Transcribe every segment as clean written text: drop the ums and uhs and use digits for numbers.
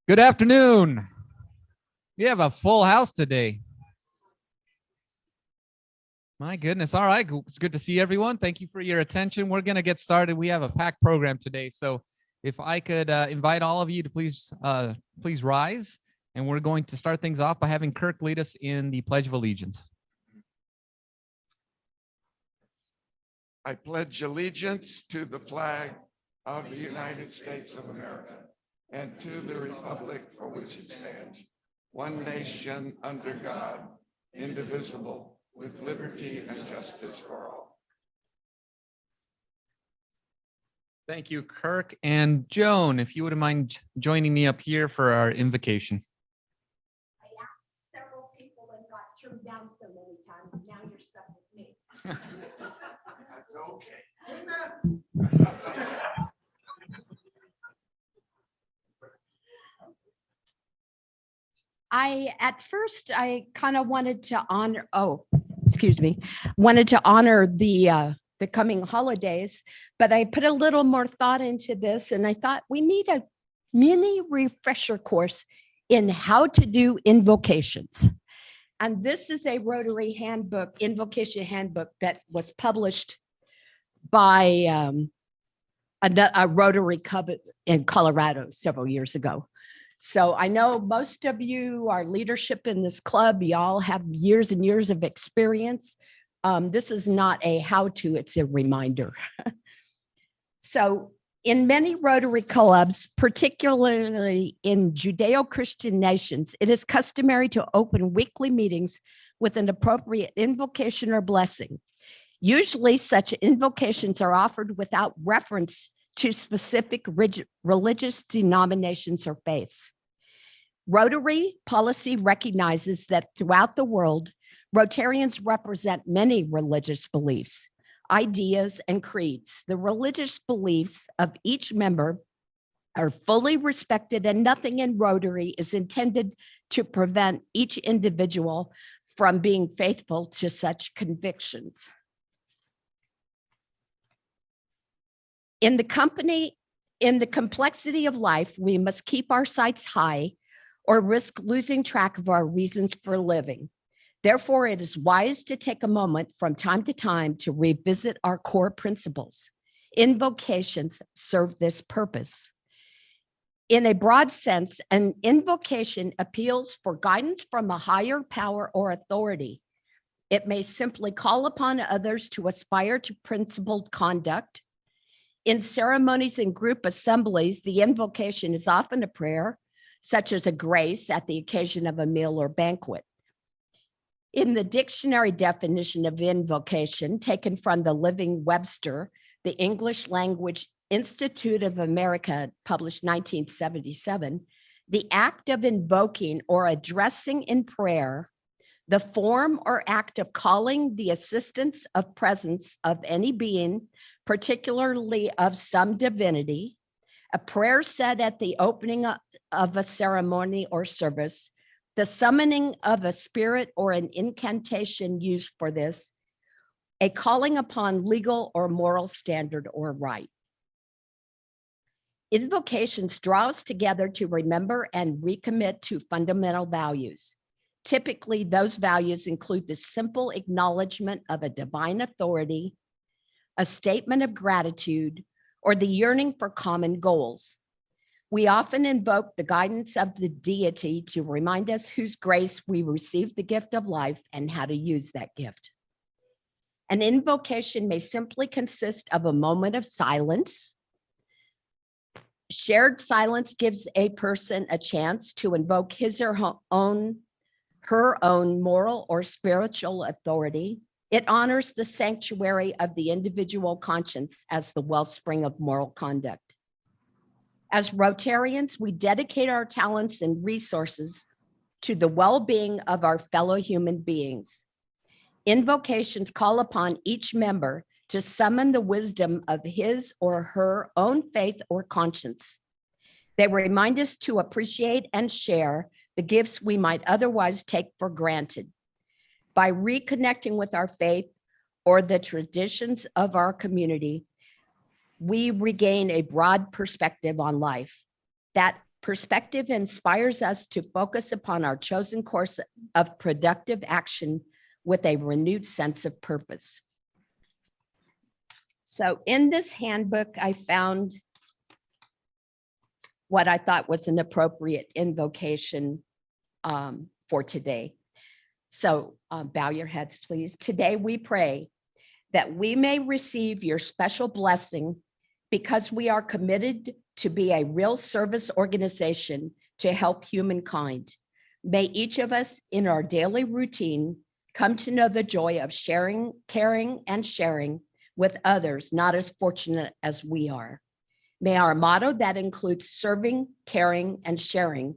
Good afternoon. We have a full house today. My goodness. All right. It's good to see everyone. Thank you for your attention. We're going to get started. We have a packed program today. So if I could invite all of you to please rise. And we're going to start things off by having Kirk lead us in the Pledge of Allegiance. I pledge allegiance to the flag of the United States of America and to the republic for which it stands, one nation under God, indivisible, with liberty and justice for all. Thank you, Kirk. And Joan, if you wouldn't mind joining me up here for our invocation. I asked several people and got turned down so many times. Now you're stuck with me. That's okay. Amen. At first I kind of wanted to honor, wanted to honor the coming holidays, but I put a little more thought into this and I thought we need a mini refresher course in how to do invocations. And this is a Rotary handbook, invocation handbook that was published by a Rotary Club in Colorado several years ago. So I know most of you are leadership in this club. Y'all have years and years of experience. This is not a how-to, it's a reminder. So in many Rotary clubs, particularly in Judeo-Christian nations, it is customary to open weekly meetings with an appropriate invocation or blessing. Usually such invocations are offered without reference to specific religious denominations or faiths. Rotary policy recognizes that throughout the world, Rotarians represent many religious beliefs, ideas, and creeds. The religious beliefs of each member are fully respected, and nothing in Rotary is intended to prevent each individual from being faithful to such convictions. In the complexity of life, we must keep our sights high or risk losing track of our reasons for living. Therefore, it is wise to take a moment from time to time to revisit our core principles. Invocations serve this purpose. In a broad sense, an invocation appeals for guidance from a higher power or authority. It may simply call upon others to aspire to principled conduct. In ceremonies and group assemblies, the invocation is often a prayer, such as a grace at the occasion of a meal or banquet. In the dictionary definition of invocation, taken from the Living Webster, the English Language Institute of America, published 1977, the act of invoking or addressing in prayer, the form or act of calling the assistance of presence of any being, particularly of some divinity, a prayer said at the opening of a ceremony or service, the summoning of a spirit or an incantation used for this, a calling upon legal or moral standard or right. Invocations draw us together to remember and recommit to fundamental values. Typically, those values include the simple acknowledgement of a divine authority, a statement of gratitude, or the yearning for common goals. We often invoke the guidance of the deity to remind us whose grace we received the gift of life and how to use that gift. An invocation may simply consist of a moment of silence. Shared silence gives a person a chance to invoke his or her own moral or spiritual authority. It honors the sanctuary of the individual conscience as the wellspring of moral conduct. As Rotarians, we dedicate our talents and resources to the well-being of our fellow human beings. Invocations call upon each member to summon the wisdom of his or her own faith or conscience. They remind us to appreciate and share the gifts we might otherwise take for granted. By reconnecting with our faith or the traditions of our community, we regain a broad perspective on life. That Perspective inspires us to focus upon our chosen course of productive action with a renewed sense of purpose. So in this handbook, I found what I thought was an appropriate invocation for today. So bow your heads, please. Today we pray that we may receive your special blessing because we are committed to be a real service organization to help humankind. May each of us in our daily routine come to know the joy of sharing, caring, and sharing with others not as fortunate as we are. May our motto that includes serving, caring, and sharing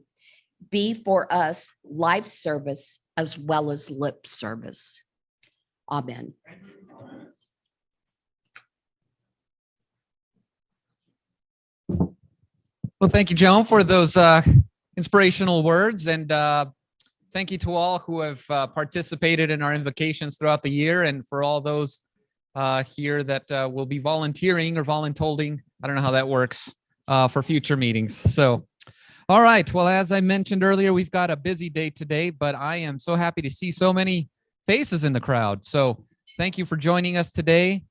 be for us life service as well as lip service. Amen. Well, thank you, Joan, for those inspirational words. And thank you to all who have participated in our invocations throughout the year, and for all those here that will be volunteering or voluntolding. I don't know how that works for future meetings. So, all right. Well, as I mentioned earlier, we've got a busy day today, but I am so happy to see so many faces in the crowd. So thank you for joining us today.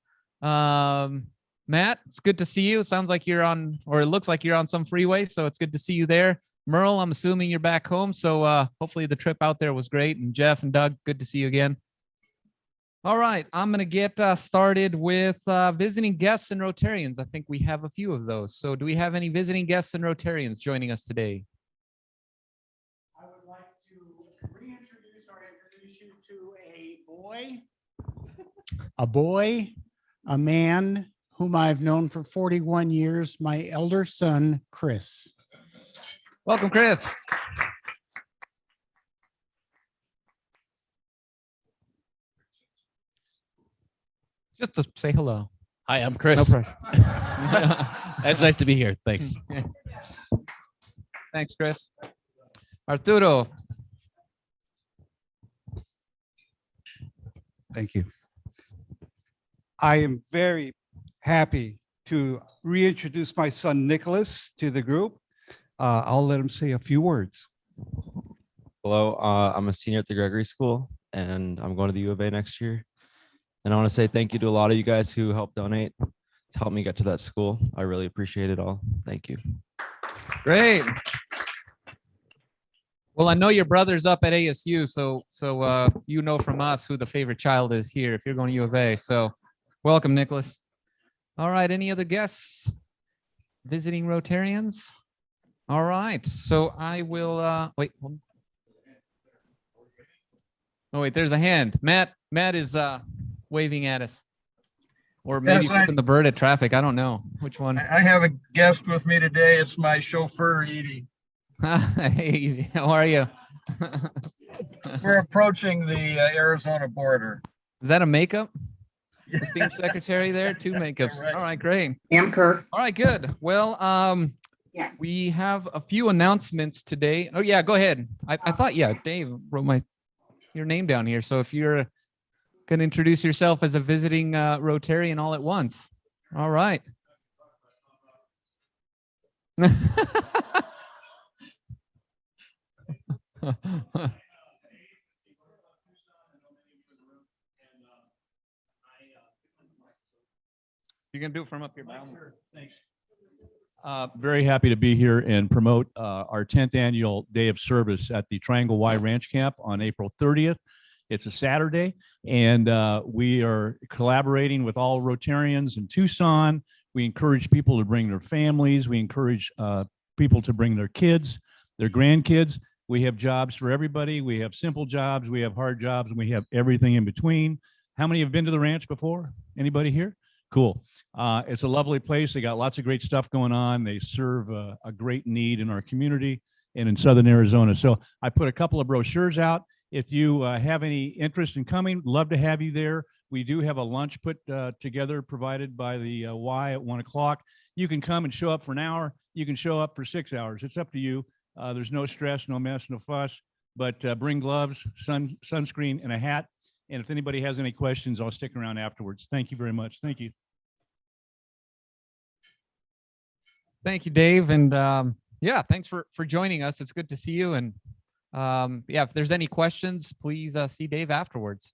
Matt, it's good to see you. It sounds like you're on, or it looks like you're on some freeway, so it's good to see you there. Merle, I'm assuming you're back home, so hopefully the trip out there was great. And Jeff and Doug, good to see you again. All right, I'm going to get started with visiting guests and Rotarians. I think we have a few of those. So do we have any visiting guests and Rotarians joining us today? I would like to reintroduce or introduce you to a boy, a man whom I've known for 41 years, my elder son, Chris. Welcome, Chris. Just to say hello. Hi, I'm No Chris. pressure. It's nice to be here. Thanks. Thanks, Chris. Arturo. Thank you. I am very happy to reintroduce my son Nicholas to the group. I'll let him say a few words. Hello, I'm a senior at the Gregory School, and I'm going to the U of A next year. And I want to say thank you to a lot of you guys who helped donate to help me get to that school. I really appreciate it all. Thank you. Great. Well, I know your brother's up at ASU, so you know from us who the favorite child is here if you're going to U of A. So welcome, Nicholas. All right, any other guests? Visiting Rotarians? All right, so I will, wait. Oh, wait, there's a hand. Matt is waving at us. Or maybe Yes, flipping the bird at traffic. I don't know which one. I have a guest with me today. It's my chauffeur, Edie. Hey, how are you? We're approaching the Arizona border. Is that a makeup? Esteemed secretary there, 2 makeups. Right. All right, great. Amker. All right, good. Well, Yeah. we have a few announcements today. Oh yeah, go ahead. I thought, yeah, Dave wrote your name down here. So if you're gonna introduce yourself as a visiting Rotarian all at once. All right. You're gonna do it from up here. Sure, thanks. Very happy to be here and promote our 10th annual Day of Service at the Triangle Y Ranch Camp on April 30th. It's a Saturday, and we are collaborating with all Rotarians in Tucson. We encourage people to bring their families. We encourage people to bring their kids, their grandkids. We have jobs for everybody. We have simple jobs, we have hard jobs, and we have everything in between. How many have been to the ranch before? Anybody here? Cool. It's a lovely place. They got lots of great stuff going on. They serve a great need in our community and in Southern Arizona. So I put a couple of brochures out. If you have any interest in coming, love to have you there. We do have a lunch put together, provided by the Y at 1 o'clock. You can come and show up for an hour. You can show up for 6 hours. It's up to you. There's no stress, no mess, no fuss, but bring gloves, sunscreen, and a hat. And if anybody has any questions, I'll stick around afterwards. Thank you very much. Thank you. Thank you, Dave. And Yeah, thanks for joining us. It's good to see you. And yeah, if there's any questions, please see Dave afterwards.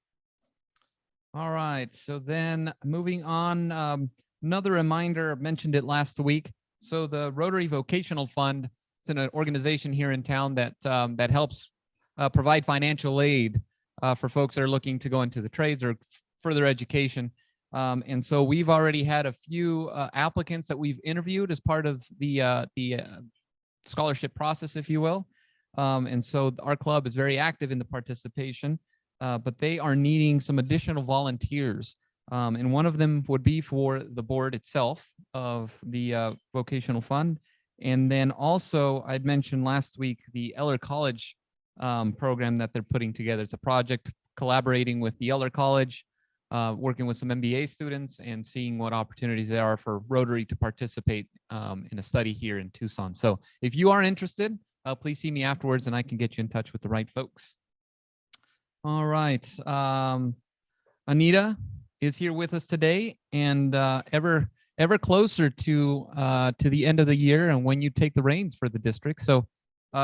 All right. So then moving on, another reminder, I mentioned it last week. So the Rotary Vocational Fund, it's an organization here in town that that helps provide financial aid for folks that are looking to go into the trades or further education. And so we've already had a few applicants that we've interviewed as part of the scholarship process, if you will. And so our club is very active in the participation, but they are needing some additional volunteers. And one of them would be for the board itself of the vocational fund. And then also I'd mentioned last week, the Eller College program that they're putting together. It's a project collaborating with the Eller College, working with some MBA students and seeing what opportunities there are for Rotary to participate in a study here in Tucson. So if you are interested, please see me afterwards and I can get you in touch with the right folks. All right. Anita is here with us today, and ever closer to the end of the year and when you take the reins for the district. So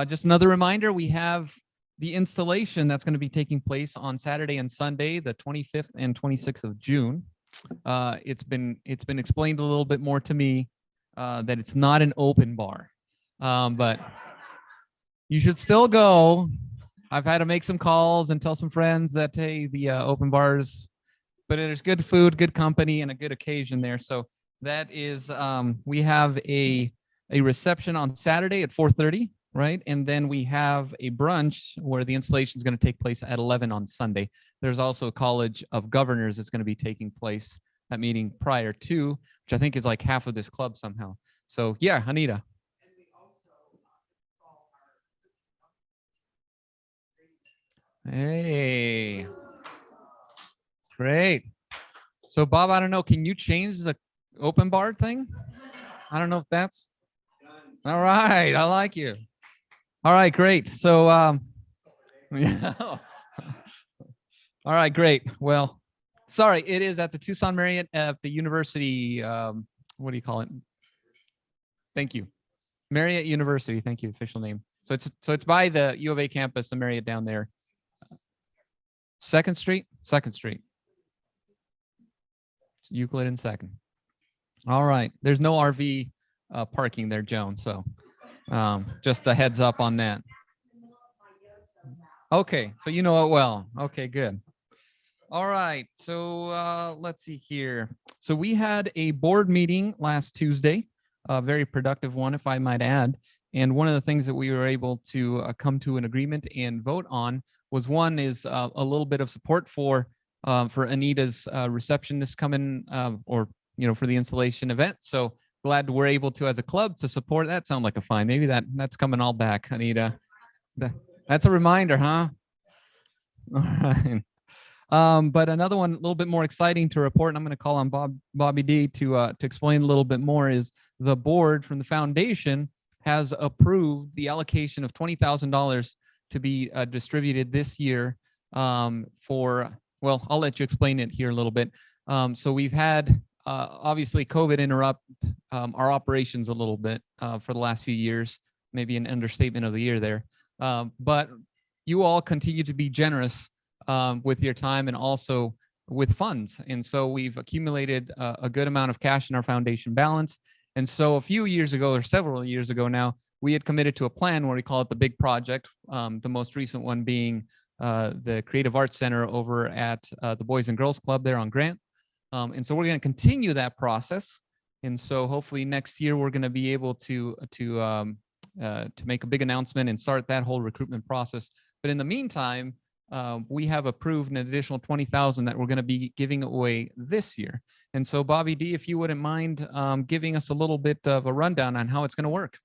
just another reminder, we have the installation that's going to be taking place on Saturday and Sunday, the 25th and 26th of June. It's been explained a little bit more to me that it's not an open bar, but you should still go. I've had to make some calls and tell some friends that, hey, the open bars, but there's good food, good company, and a good occasion there. So that is, we have a reception on Saturday at 4:30. Right. And then we have a brunch where the installation is going to take place at 11 on Sunday. There's also a College of Governors that's going to be taking place, that meeting prior to, which I think is like half of this club somehow. So yeah, Anita. Hey, great. So Bob, I don't know, can you change the open bar thing? I don't know if that's all right. I like you. All right, great. So, yeah. All right, great. Well, sorry, it is at the Tucson Marriott at the University. What do you call it? Thank you, Marriott University. Thank you, official name. So it's by the U of A campus, the Marriott down there. 2nd Street. It's Euclid and 2nd. All right. There's no RV parking there, Joan. So. Just a heads up on that. Okay, so you know it well. Okay, good. All right, so let's see here. So we had a board meeting last Tuesday, a very productive one, if I might add. And one of the things that we were able to come to an agreement and vote on was one is a little bit of support for Anita's receptionist coming or, you know, for the installation event. So glad we're able to, as a club, to support. That sound like a fine. Maybe that's coming all back, Anita. That's a reminder, huh? All right. But another one, a little bit more exciting to report, and I'm going to call on Bobby D to explain a little bit more, is the board from the foundation has approved the allocation of $20,000 to be distributed this year for, well, I'll let you explain it here a little bit. So we've had obviously COVID interrupt our operations a little bit for the last few years, maybe an understatement of the year there. But you all continue to be generous with your time and also with funds. And so we've accumulated a good amount of cash in our foundation balance. And so a few years ago, or several years ago now, we had committed to a plan where we call it the big project, the most recent one being the Creative Arts Center over at the Boys and Girls Club there on Grant. And so we're going to continue that process. And so hopefully next year we're going to be able to make a big announcement and start that whole recruitment process. But in the meantime, we have approved an additional $20,000 that we're going to be giving away this year. And so Bobby D, if you wouldn't mind giving us a little bit of a rundown on how it's going to work.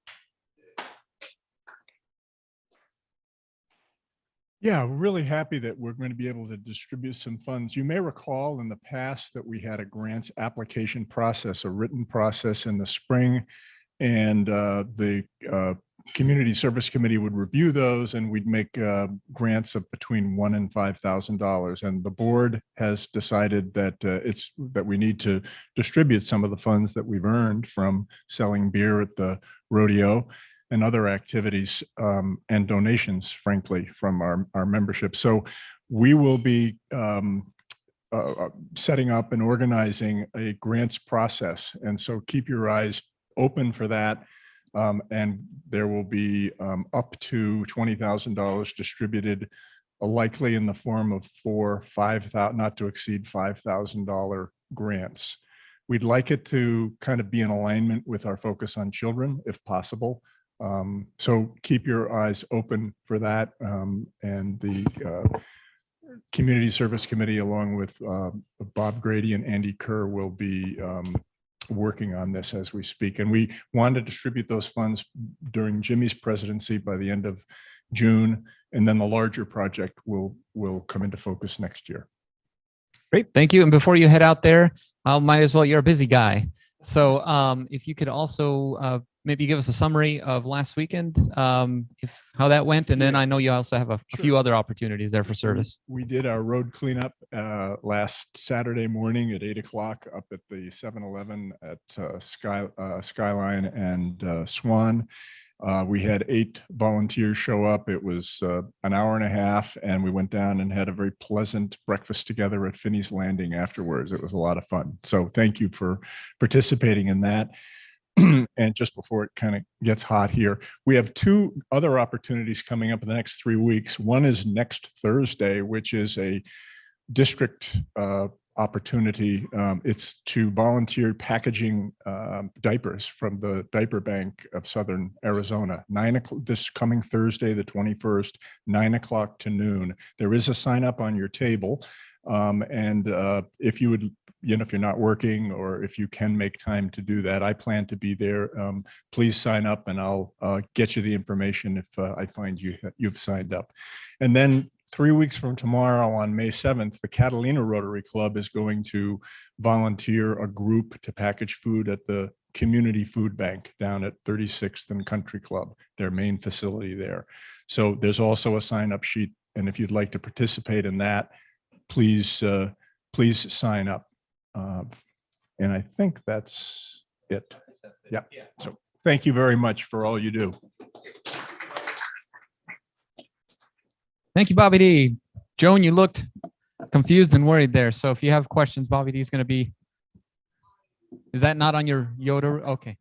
Yeah, we're really happy that we're going to be able to distribute some funds. You may recall in the past that we had a grants application process, a written process in the spring, and the Community Service Committee would review those, and we'd make grants of between $1,000 and $5,000. And the board has decided that that we need to distribute some of the funds that we've earned from selling beer at the rodeo. and other activities and donations, frankly, from our membership. So we will be setting up and organizing a grants process. And so keep your eyes open for that. And there will be up to $20,000 distributed, likely in the form of 5,000, not to exceed $5,000 grants. We'd like it to kind of be in alignment with our focus on children, if possible. So keep your eyes open for that. And the Community Service Committee, along with Bob Grady and Andy Kerr, will be working on this as we speak. And we want to distribute those funds during Jimmy's presidency by the end of June. And then the larger project will come into focus next year. Great, thank you. And before you head out there, might as well, you're a busy guy. So if you could also maybe give us a summary of last weekend, how that went. And then I know you also have a few other opportunities there for service. We did our road cleanup last Saturday morning at 8 o'clock up at the 7-Eleven at Skyline and Swan. We had 8 volunteers show up. It was an hour and a half, and we went down and had a very pleasant breakfast together at Finney's Landing afterwards. It was a lot of fun. So thank you for participating in that. And just before it kind of gets hot here, we have 2 other opportunities coming up in the next 3 weeks. One is next Thursday, which is a district opportunity. It's to volunteer packaging diapers from the diaper bank of Southern Arizona. 9 o'clock this coming Thursday, the 21st, 9 o'clock to noon. There is a sign up on your table. And if you would, if you're not working or if you can make time to do that, I plan to be there. Please sign up and I'll get you the information if I find you've signed up. And then 3 weeks from tomorrow on May 7th, the Catalina Rotary Club is going to volunteer a group to package food at the Community Food Bank down at 36th and Country Club, their main facility there. So there's also a sign-up sheet. And if you'd like to participate in that, please sign up. And I think that's it. Yeah. So thank you very much for all you do. Thank you, Bobby D. Joan, you looked confused and worried there. So if you have questions, Bobby D is going to be. Is that not on your Yoda? Okay.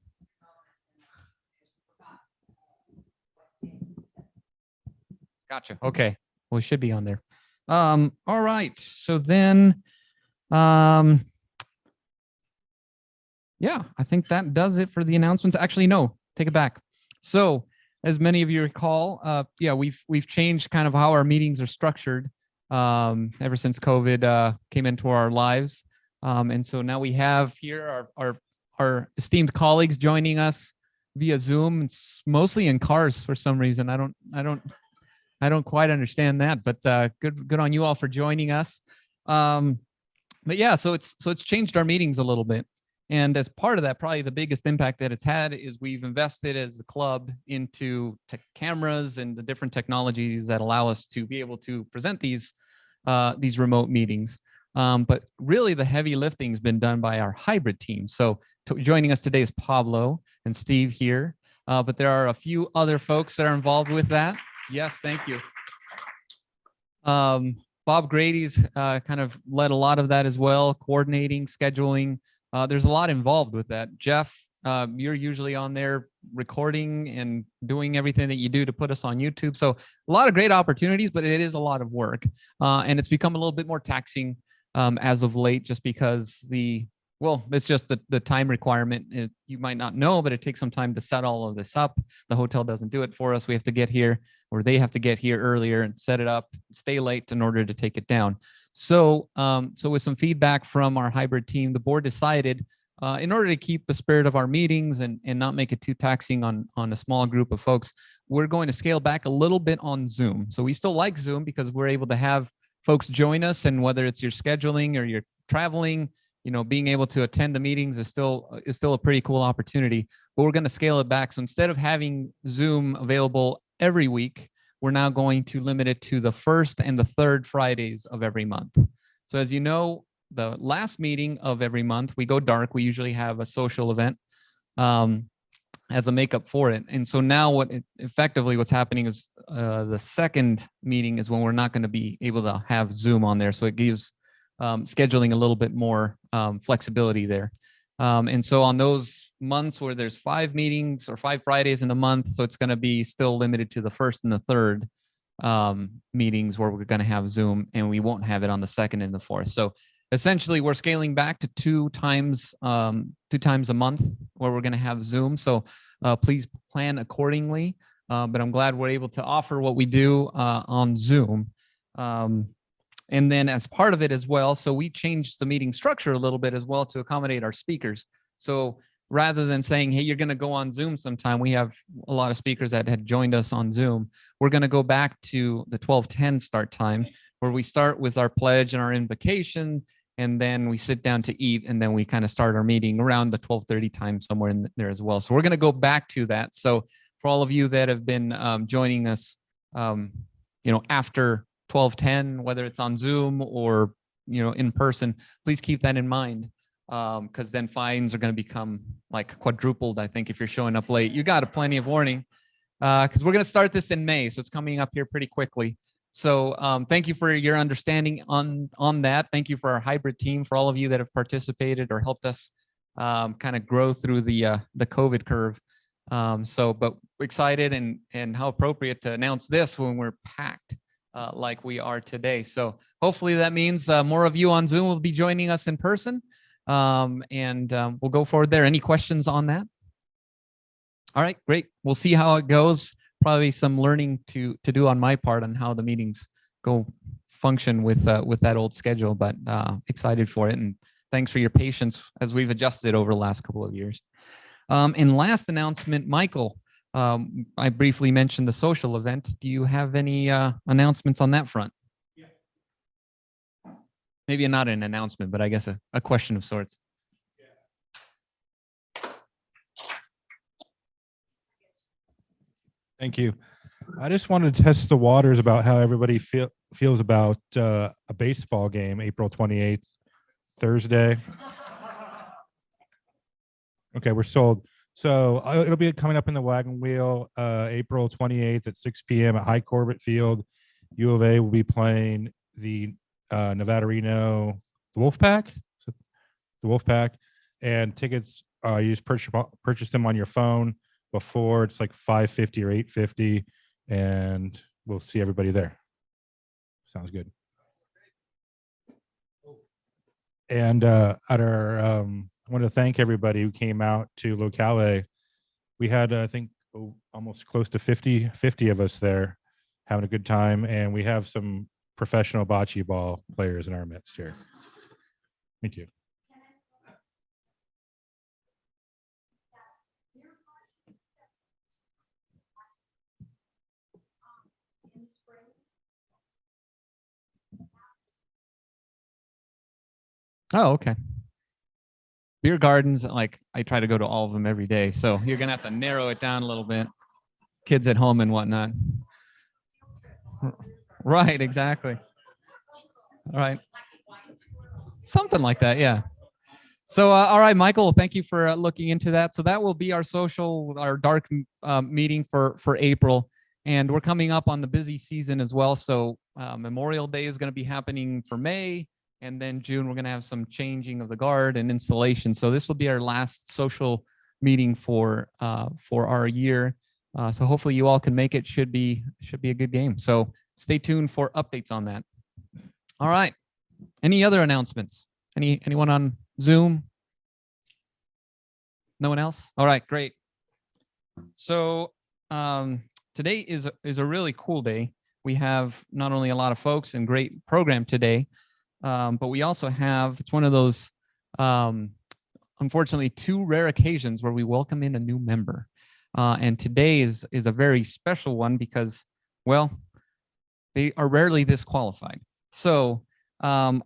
Gotcha. Okay. Well, it should be on there. All right. So then, yeah, I think that does it for the announcements. Actually, no, take it back. So as many of you recall, yeah, we've changed kind of how our meetings are structured ever since COVID came into our lives. And so now we have here our esteemed colleagues joining us via Zoom. It's mostly in cars for some reason. I don't quite understand that, but good on you all for joining us. But yeah, so it's changed our meetings a little bit. And as part of that, probably the biggest impact that it's had is we've invested as a club into cameras and the different technologies that allow us to be able to present these remote meetings. But really the heavy lifting has been done by our hybrid team. So joining us today is Pablo and Steve here, but there are a few other folks that are involved with that. Yes, thank you. Bob Grady's kind of led a lot of that as well, coordinating, scheduling. There's a lot involved with that. Jeff, you're usually on there recording and doing everything that you do to put us on YouTube. So a lot of great opportunities, but it is a lot of work. And it's become a little bit more taxing as of late, just because it's just the time requirement. You might not know, but it takes some time to set all of this up. The hotel doesn't do it for us. We have to get here, or they have to get here earlier and set it up, stay late in order to take it down. So with some feedback from our hybrid team, the board decided in order to keep the spirit of our meetings and not make it too taxing on a small group of folks, we're going to scale back a little bit on Zoom. So we still like Zoom because we're able to have folks join us, and whether it's your scheduling or you're traveling, being able to attend the meetings is still a pretty cool opportunity. But we're going to scale it back. So instead of having Zoom available every week, we're now going to limit it to the first and the third Fridays of every month. So as you know, the last meeting of every month, we go dark. We usually have a social event. as a makeup for it. And so now effectively what's happening is the second meeting is when we're not going to be able to have Zoom on there. So it gives scheduling a little bit more flexibility there. And so on those months where there's 5 meetings or 5 Fridays in the month, so it's going to be still limited to the first and the third meetings where we're going to have Zoom, and we won't have it on the second and the fourth. So essentially we're scaling back to 2 times a month where we're going to have Zoom. So please plan accordingly. But I'm glad we're able to offer what we do on Zoom. And then as part of it as well, so we changed the meeting structure a little bit as well to accommodate our speakers. So rather than saying, hey, you're going to go on Zoom sometime, we have a lot of speakers that had joined us on Zoom. We're going to go back to the 12:10 start time, where we start with our pledge and our invocation, and then we sit down to eat, and then we kind of start our meeting around the 12:30 time, somewhere in there as well. So we're going to go back to that. So for all of you that have been joining us, after 12:10, whether it's on Zoom or in person, please keep that in mind, because then fines are going to become like quadrupled. I think if you're showing up late, you got plenty of warning, because we're going to start this in May, so it's coming up here pretty quickly. So thank you for your understanding on that. Thank you for our hybrid team, for all of you that have participated or helped us kind of grow through the COVID curve. But excited and how appropriate to announce this when we're packed like we are today. So hopefully that means more of you on Zoom will be joining us in person, and we'll go forward there. Any questions on that? All right, great. We'll see how it goes. Probably some learning to do on my part on how the meetings go function with that old schedule, but excited for it. And thanks for your patience as we've adjusted over the last couple of years. And last announcement, Michael, I briefly mentioned the social event. Do you have any announcements on that front? Yeah. Maybe not an announcement, but I guess a question of sorts. Thank you. I just wanted to test the waters about how everybody feels about a baseball game, April 28th, Thursday. Okay, we're sold. So it'll be coming up in the wagon wheel, April 28th at 6 p.m. at High Corbett Field. U of A will be playing the Nevada Reno, the Wolfpack. So the Wolfpack, and tickets, you just purchase them on your phone before. It's like $5.50 or $8.50, and we'll see everybody there. Sounds good. And at our I want to thank everybody who came out to Locale. We had, I think, almost close to 50 of us there having a good time, and we have some professional bocce ball players in our midst here. Thank you. Oh, okay. Beer gardens, like I try to go to all of them every day, so you're gonna have to narrow it down a little bit. Kids at home and whatnot. Right, exactly. All right. Something like that, yeah. So, all right, Michael, thank you for looking into that. So that will be our dark meeting for April. And we're coming up on the busy season as well. So Memorial Day is going to be happening for May. And then June, we're going to have some changing of the guard and installation. So this will be our last social meeting for our year. So hopefully you all can make it. Should be a good game. So stay tuned for updates on that. All right. Any other announcements? Anyone on Zoom? No one else? All right, great. So today is a really cool day. We have not only a lot of folks and great program today, but we also have, it's one of those, unfortunately, 2 rare occasions where we welcome in a new member. And today is a very special one because, well, they are rarely this qualified. So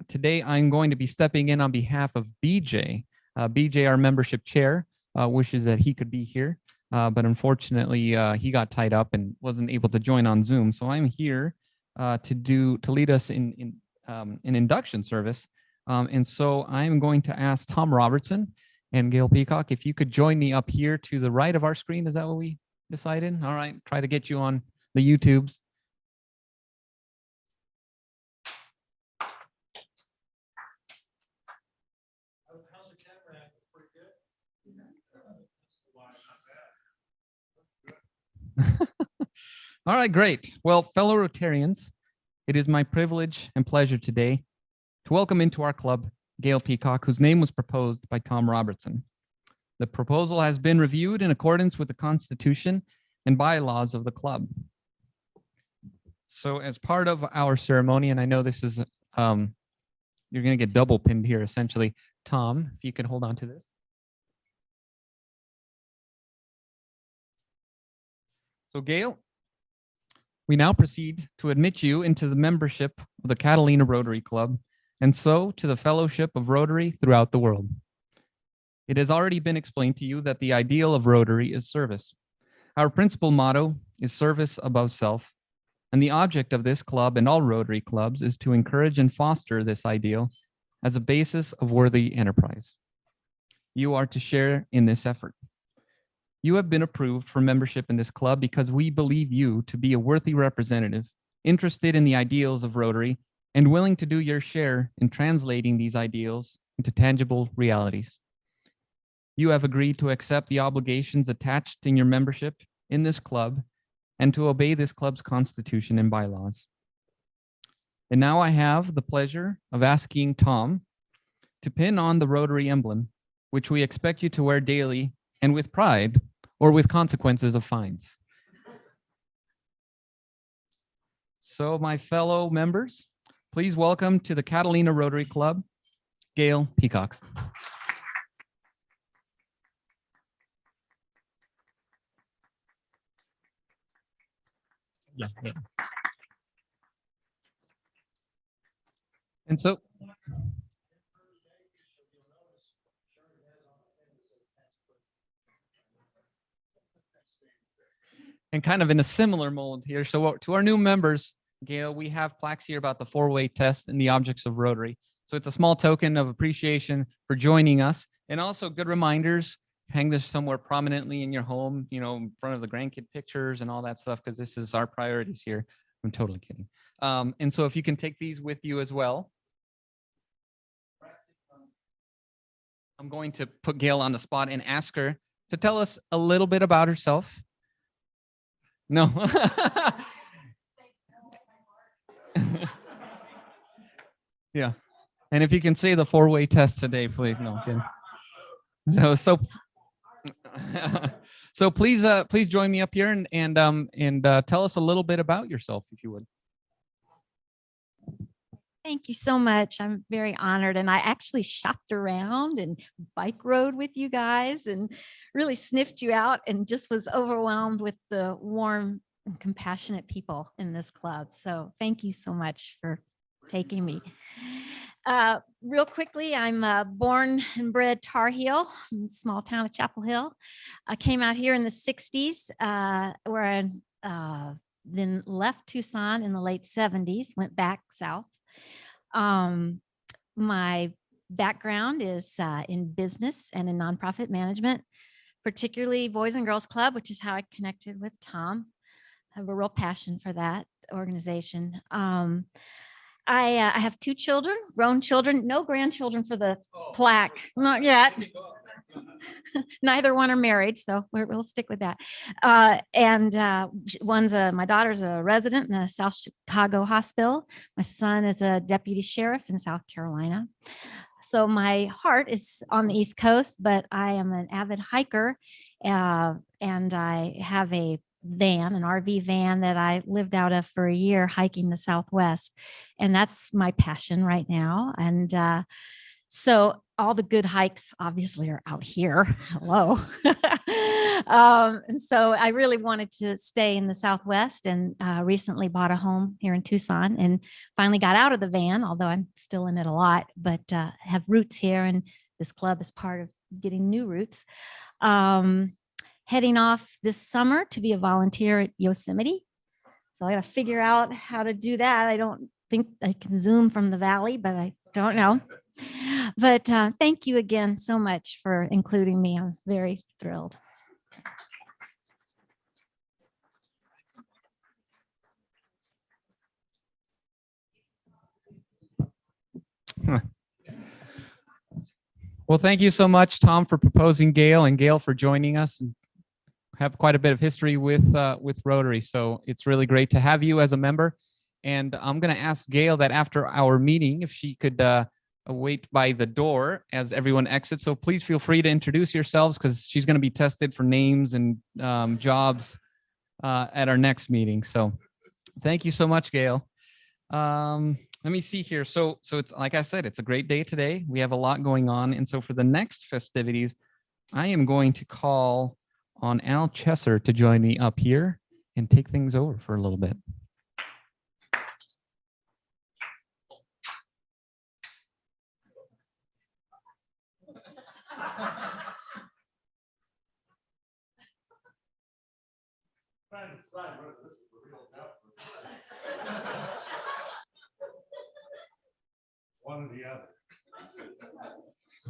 today I'm going to be stepping in on behalf of BJ. BJ, our membership chair, wishes that he could be here, but unfortunately he got tied up and wasn't able to join on Zoom. So I'm here to lead us in an induction service. And so I'm going to ask Tom Robertson And Gail Peacock, if you could join me up here to the right of our screen, is that what we decided? All right, try to get you on the YouTubes. All right, great. Well, fellow Rotarians, it is my privilege and pleasure today to welcome into our club Gail Peacock, whose name was proposed by Tom Robertson. The proposal has been reviewed in accordance with the Constitution and bylaws of the club. So as part of our ceremony, and I know this is, you're going to get double pinned here, essentially. Tom, if you can hold on to this. So Gail, we now proceed to admit you into the membership of the Catalina Rotary Club, and so to the Fellowship of Rotary throughout the world. It has already been explained to you that the ideal of Rotary is service. Our principal motto is service above self, and the object of this club and all Rotary clubs is to encourage and foster this ideal as a basis of worthy enterprise. You are to share in this effort. You have been approved for membership in this club because we believe you to be a worthy representative, interested in the ideals of Rotary, and willing to do your share in translating these ideals into tangible realities. You have agreed to accept the obligations attached in your membership in this club and to obey this club's constitution and bylaws. And now I have the pleasure of asking Tom to pin on the Rotary emblem, which we expect you to wear daily and with pride, or with consequences of fines. So my fellow members, please welcome to the Catalina Rotary Club, Gail Peacock. Yes. And so, and kind of in a similar mold here. So to our new members, Gail, we have plaques here about the four-way test and the objects of Rotary. So it's a small token of appreciation for joining us, and also good reminders. Hang this somewhere prominently in your home, you know, in front of the grandkid pictures and all that stuff, because this is our priorities here. I'm totally kidding. And so if you can take these with you as well. I'm going to put Gail on the spot and ask her to tell us a little bit about herself. No. Yeah. And if you can say the four-way test today, please. No, I'm kidding. So please join me up here and tell us a little bit about yourself, if you would. Thank you so much. I'm very honored. And I actually shopped around and bike rode with you guys and really sniffed you out and just was overwhelmed with the warm and compassionate people in this club. So thank you so much for taking me. Real quickly, I'm born and bred Tar Heel in the small town of Chapel Hill. I came out here in the 60s where I then left Tucson in the late 70s, went back south. My background is in business and in nonprofit management, particularly Boys and Girls Club, which is how I connected with Tom. I have a real passion for that organization. I have 2 children, grown children, no grandchildren for the plaque, not yet. Neither one are married, so we'll stick with that. My daughter's a resident in a South Chicago hospital. My son is a deputy sheriff in South Carolina. So my heart is on the East Coast, but I am an avid hiker, and I have an RV van that I lived out of for a year hiking the Southwest, and that's my passion right now. And so all the good hikes obviously are out here. Hello. And so I really wanted to stay in the Southwest, and recently bought a home here in Tucson and finally got out of the van, although I'm still in it a lot, but have roots here, and this club is part of getting new roots. Heading off this summer to be a volunteer at Yosemite. So I got to figure out how to do that. I don't think I can Zoom from the valley, but I don't know. But thank you again so much for including me. I'm very thrilled. Well, thank you so much, Tom, for proposing Gail, and Gail for joining us, and have quite a bit of history with Rotary. So it's really great to have you as a member. And I'm going to ask Gail that after our meeting, if she could wait by the door as everyone exits. So please feel free to introduce yourselves, because she's going to be tested for names and jobs at our next meeting. So thank you so much, Gail. Let me see here. So it's like I said, it's a great day today. We have a lot going on. And so for the next festivities, I am going to call on Al Chesser to join me up here and take things over for a little bit. One or the other.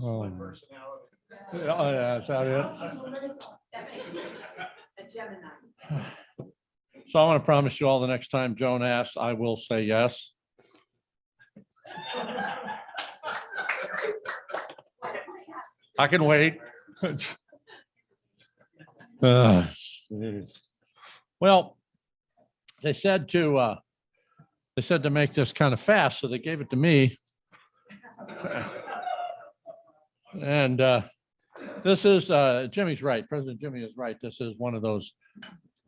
Oh, yeah, is that it? So I want to promise you all the next time Joan asks, I will say yes. I can wait. Well, they said to make this kind of fast, so they gave it to me. And this is Jimmy's right. President Jimmy is right. This is one of those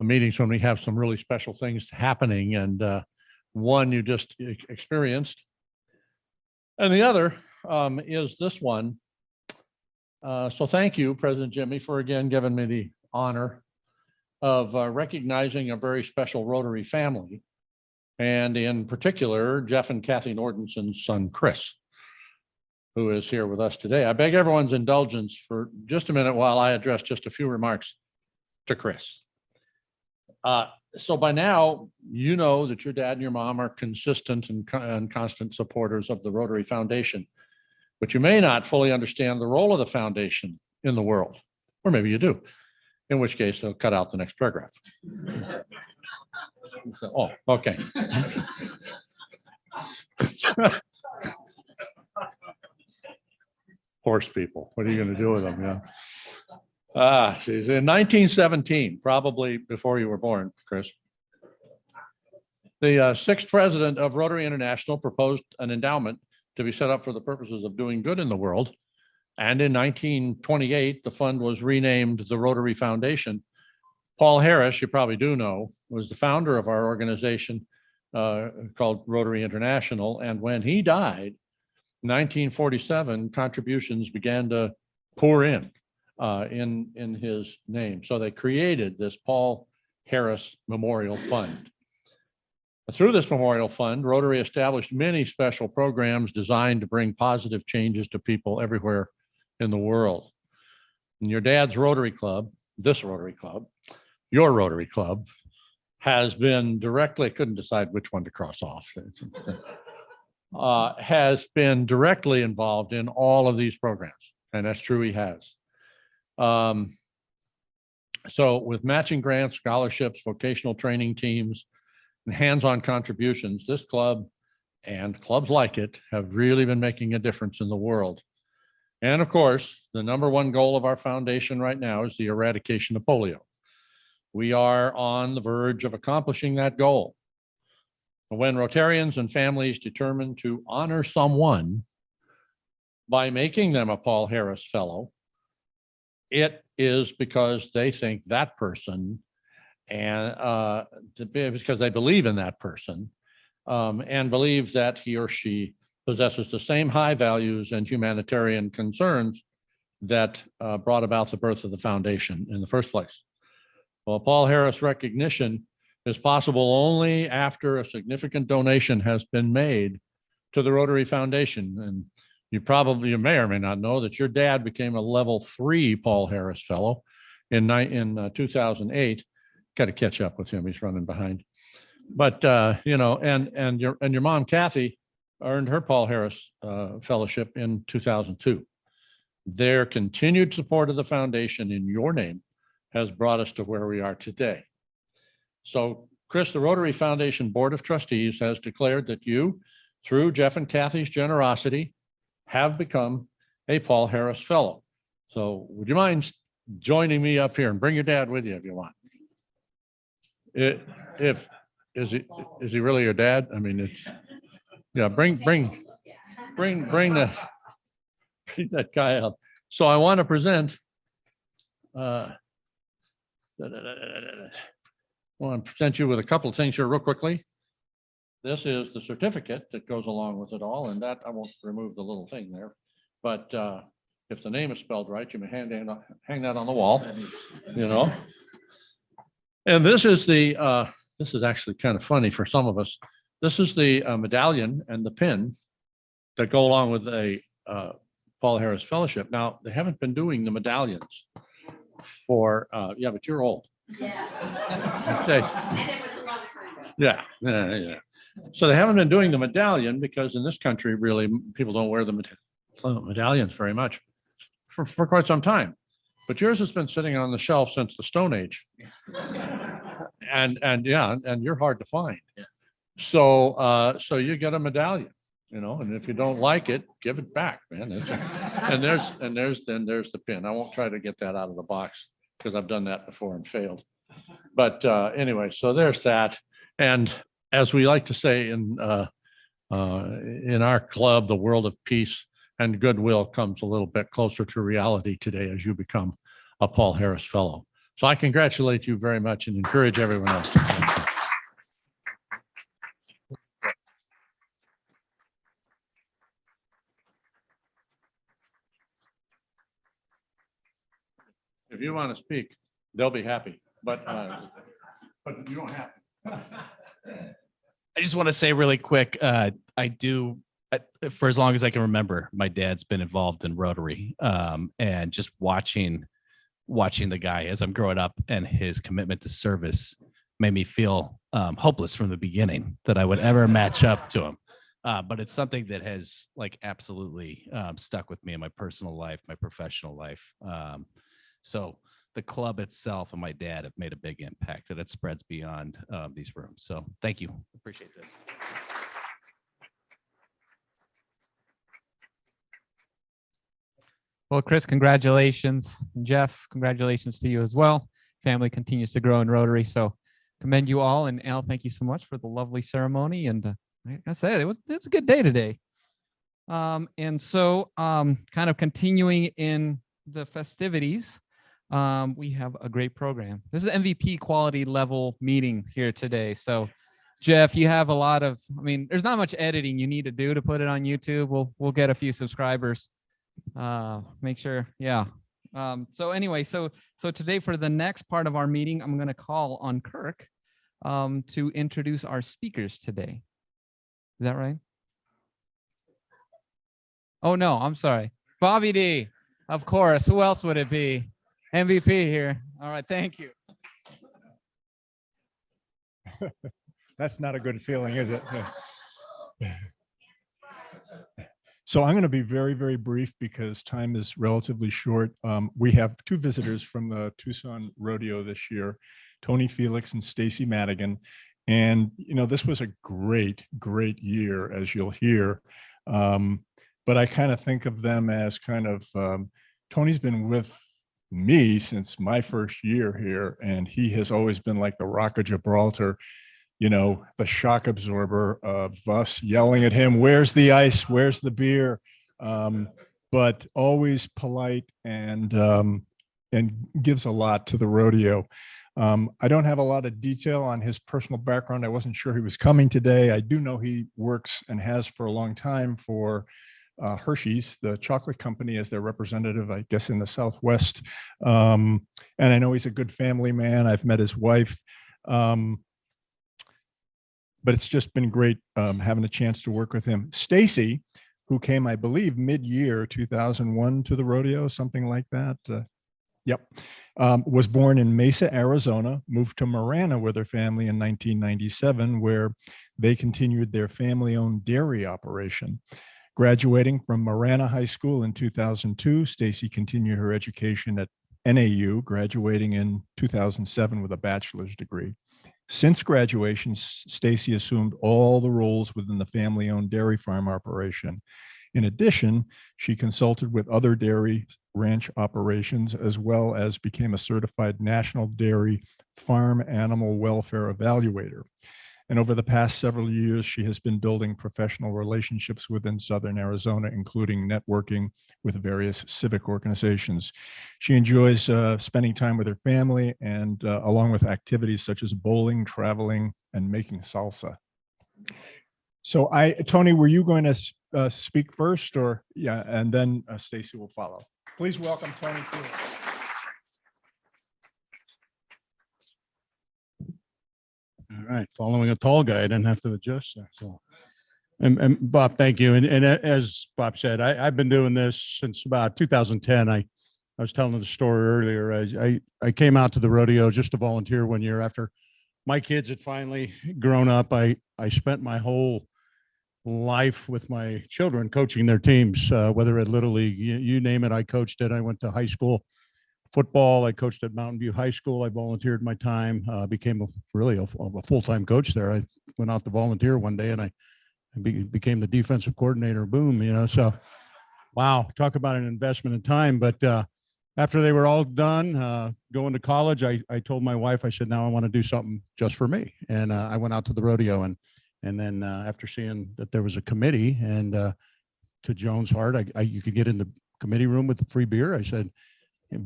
meetings when we have some really special things happening, and one you just experienced, and the other is this one. So thank you, President Jimmy, for again giving me the honor of recognizing a very special Rotary family, and in particular, Jeff and Kathy Nordenson's son, Chris, who is here with us today. I beg everyone's indulgence for just a minute while I address just a few remarks to Chris. So by now, you know that your dad and your mom are consistent and constant supporters of the Rotary Foundation, but you may not fully understand the role of the foundation in the world, or maybe you do, in which case they'll cut out the next paragraph. So, oh, okay. Horse people, what are you going to do with them? Yeah. Geez. In 1917, probably before you were born, Chris, the sixth president of Rotary International proposed an endowment to be set up for the purposes of doing good in the world. And in 1928, the fund was renamed the Rotary Foundation. Paul Harris, you probably do know, was the founder of our organization called Rotary International. And when he died, 1947, contributions began to pour in his name. So they created this Paul Harris Memorial Fund. Through this Memorial Fund, Rotary established many special programs designed to bring positive changes to people everywhere in the world. And your dad's Rotary Club, this Rotary Club, your Rotary Club, has been directly, couldn't decide which one to cross off. Has been directly involved in all of these programs, and that's true, he has. So with matching grants, scholarships, vocational training teams, and hands-on contributions, this club and clubs like it have really been making a difference in the world. And of course, the number one goal of our foundation right now is the eradication of polio. We are on the verge of accomplishing that goal. When Rotarians and families determine to honor someone by making them a Paul Harris Fellow, it is because they think that person, and because they believe in that person, and believe that he or she possesses the same high values and humanitarian concerns that brought about the birth of the foundation in the first place. Well, Paul Harris recognition is possible only after a significant donation has been made to the Rotary Foundation. And you may or may not know that your dad became a level 3 Paul Harris Fellow in 2008. Got to catch up with him, he's running behind. But and your mom Kathy earned her Paul Harris Fellowship in 2002. Their continued support of the foundation in your name has brought us to where we are today. So Chris, the Rotary Foundation Board of Trustees has declared that you, through Jeff and Kathy's generosity, have become a Paul Harris Fellow. So would you mind joining me up here, and bring your dad with you if you want? Is he really your dad? I mean, it's, yeah, bring that guy up. So I want to present I want to present you with a couple of things here real quickly. This is the certificate that goes along with it all, and that I won't remove the little thing there. But if the name is spelled right, you may hang that on the wall, you know. And this is the this is actually kind of funny for some of us. This is the medallion and the pin that go along with a Paul Harris Fellowship. Now, they haven't been doing the medallions for, yeah, but you're old. Yeah. Yeah. So they haven't been doing the medallion because in this country, really, people don't wear the medallions very much for quite some time. But yours has been sitting on the shelf since the Stone Age. And yeah, and you're hard to find. So so you get a medallion, you know, and if you don't like it, give it back, man. And there's the pin. I won't try to get that out of the box because I've done that before and failed. But anyway, so there's that. And as we like to say in our club, the world of peace and goodwill comes a little bit closer to reality today as you become a Paul Harris Fellow. So I congratulate you very much and encourage everyone else to come. If you want to speak, they'll be happy, but you don't have to. I just want to say really quick, I do, for as long as I can remember, my dad's been involved in Rotary, and just watching the guy as I'm growing up and his commitment to service made me feel hopeless from the beginning that I would ever match up to him. But it's something that has like absolutely stuck with me in my personal life, my professional life. So the club itself and my dad have made a big impact that it spreads beyond these rooms. So thank you. Appreciate this. Well, Chris, congratulations. Jeff, congratulations to you as well. Family continues to grow in Rotary. So commend you all. And Al, thank you so much for the lovely ceremony. And like I said, it's a good day today. And so kind of continuing in the festivities, we have a great program. This is an MVP quality level meeting here today. So Jeff, you have a lot of, I mean, there's not much editing you need to do to put it on YouTube. We'll get a few subscribers. Make sure, yeah. So anyway, so today for the next part of our meeting, I'm going to call on Kirk to introduce our speakers today. Is that right? Oh no, I'm sorry. Bobby D, of course. Who else would it be? MVP here. All right, thank you. That's not a good feeling, is it? So I'm going to be very, very brief because time is relatively short. We have two visitors from the Tucson Rodeo this year, Tony Felix and Stacey Madigan. And, you know, this was a great, great year, as you'll hear. But I kind of think of them as kind of, Tony's been with me since my first year here, and he has always been like the Rock of Gibraltar, you know, the shock absorber of us yelling at him, where's the ice, where's the beer? But always polite and gives a lot to the rodeo. I don't have a lot of detail on his personal background. I wasn't sure he was coming today. I do know he works and has for a long time for Hershey's, the chocolate company, as their representative, I guess, in the Southwest. And I know he's a good family man. I've met his wife. But it's just been great having a chance to work with him. Stacey, who came, I believe, mid-year 2001 to the rodeo, something like that. Yep. Was born in Mesa, Arizona, moved to Marana with her family in 1997, where they continued their family-owned dairy operation. Graduating from Marana High School in 2002, Stacey continued her education at NAU, graduating in 2007 with a bachelor's degree. Since graduation, Stacey assumed all the roles within the family-owned dairy farm operation. In addition, she consulted with other dairy ranch operations, as well as became a certified National Dairy Farm Animal Welfare Evaluator. And over the past several years, she has been building professional relationships within Southern Arizona, including networking with various civic organizations. She enjoys spending time with her family and along with activities such as bowling, traveling, and making salsa. So Tony, were you going to speak first, or yeah, and then Stacey will follow. Please welcome Tony Felix. All right, following a tall guy, I didn't have to adjust there. So, and Bob, thank you. And as Bob said, I've been doing this since about 2010. I was telling the story earlier. I came out to the rodeo just to volunteer one year after my kids had finally grown up. I spent my whole life with my children coaching their teams, whether at Little League, you name it, I coached it. I went to high school football. I coached at Mountain View High School. I volunteered my time, became a full-time coach there. I went out to volunteer one day and I became the defensive coordinator. Boom, you know, so wow, talk about an investment in time. But after they were all done going to college, I told my wife, I said, now I want to do something just for me. And I went out to the rodeo, and then after seeing that there was a committee, and to Joan's heart, you could get in the committee room with the free beer. I said,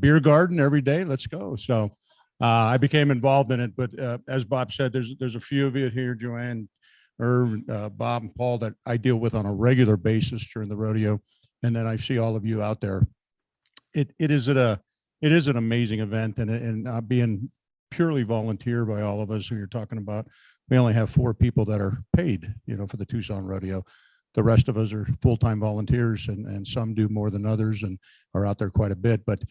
beer garden every day, let's go. So I became involved in it. But as Bob said, there's a few of you here, Joanne, Bob, and Paul, that I deal with on a regular basis during the rodeo. And then I see all of you out there. It is an amazing event, and being purely volunteer by all of us who you're talking about. We only have 4 people that are paid, you know, for the Tucson Rodeo. The rest of us are full-time volunteers, and some do more than others and are out there quite a bit. But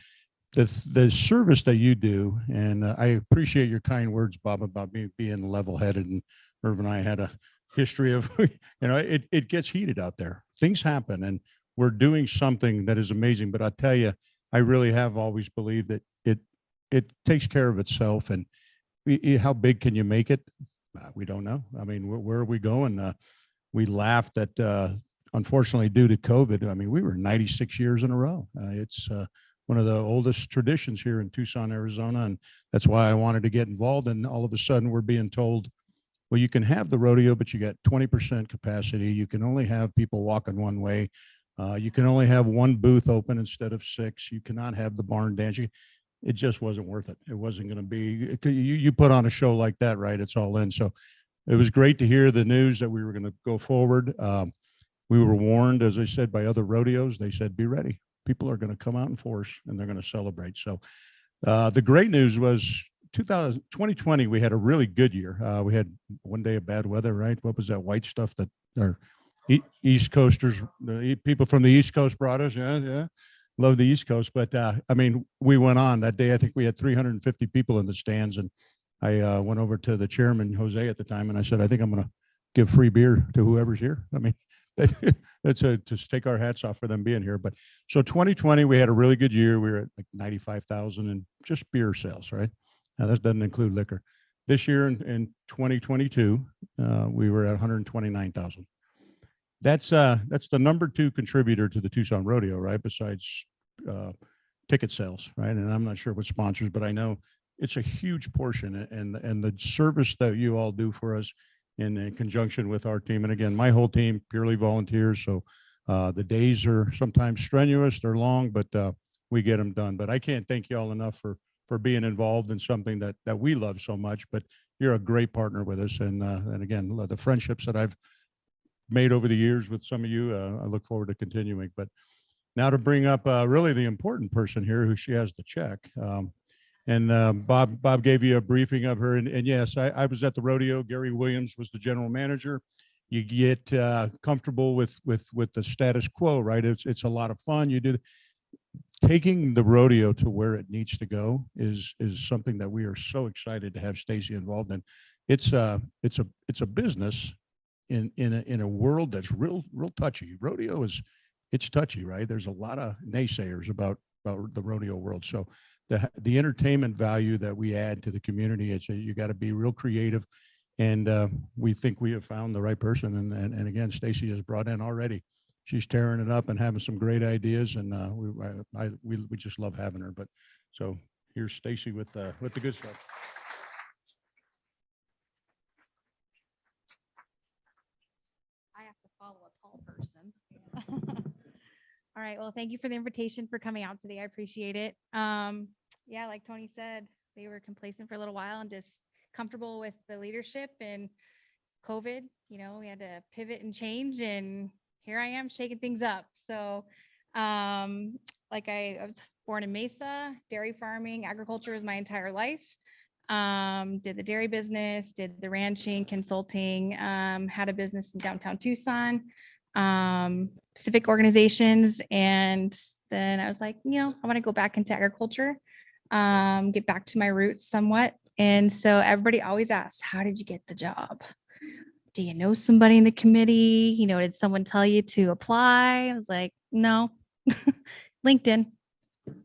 the service that you do, and I appreciate your kind words, Bob, about me being level-headed, and Irv and I had a history of, you know, it gets heated out there. Things happen, and we're doing something that is amazing. But I tell you, I really have always believed that it takes care of itself. And how big can you make it? We don't know. I mean, where are we going? We laughed at, unfortunately, due to COVID. I mean, we were 96 years in a row. It's one of the oldest traditions here in Tucson, Arizona. And that's why I wanted to get involved. And all of a sudden we're being told, well, you can have the rodeo, but you got 20% capacity. You can only have people walking one way. You can only have 1 booth open instead of 6. You cannot have the barn dance. It just wasn't worth it. It wasn't going to be, you put on a show like that, right? It's all in. So it was great to hear the news that we were going to go forward. We were warned, as I said, by other rodeos. They said, be ready. People are going to come out in force and they're going to celebrate. So the great news was 2020, we had a really good year. We had one day of bad weather, right? What was that white stuff that our East Coasters, the people from the East Coast brought us? Yeah. Love the East Coast. But I mean, we went on that day. I think we had 350 people in the stands. And I went over to the chairman, Jose, at the time, and I said, I think I'm going to give free beer to whoever's here. I mean, that's to take our hats off for them being here. But so 2020, we had a really good year. We were at like 95,000 in just beer sales, right? Now that doesn't include liquor. This year in 2022, we were at 129,000. That's the number 2 contributor to the Tucson Rodeo, right? Besides ticket sales, right? And I'm not sure what sponsors, but I know it's a huge portion, and the service that you all do for us in conjunction with our team. And again, my whole team, purely volunteers. So the days are sometimes strenuous, they're long, but we get them done. But I can't thank you all enough for being involved in something that we love so much. But you're a great partner with us. And again, the friendships that I've made over the years with some of you, I look forward to continuing. But now to bring up really the important person here, who she has the check. And Bob gave you a briefing of her. And yes, I was at the rodeo. Gary Williams was the general manager. You get comfortable with the status quo, right? It's a lot of fun. You do taking the rodeo to where it needs to go is something that we are so excited to have Stacey involved in. It's a business in a world that's real touchy. Rodeo it's touchy, right? There's a lot of naysayers about the rodeo world. So the entertainment value that we add to the community, you got to be real creative, and we think we have found the right person. And again, Stacey has brought in already. She's tearing it up and having some great ideas, and we just love having her. But so here's Stacey with the good stuff. I have to follow a tall person. All right. Well, thank you for the invitation for coming out today. I appreciate it. Yeah, like Tony said, they were complacent for a little while and just comfortable with the leadership and COVID. You know, we had to pivot and change, and here I am shaking things up. So, like I was born in Mesa, dairy farming, agriculture is my entire life. Did the dairy business, did the ranching, consulting, had a business in downtown Tucson, civic organizations. And then I was like, you know, I want to go back into agriculture, get back to my roots somewhat. And so everybody always asks, how did you get the job? Do you know somebody in the committee? You know, did someone tell you to apply? I was like, no, LinkedIn.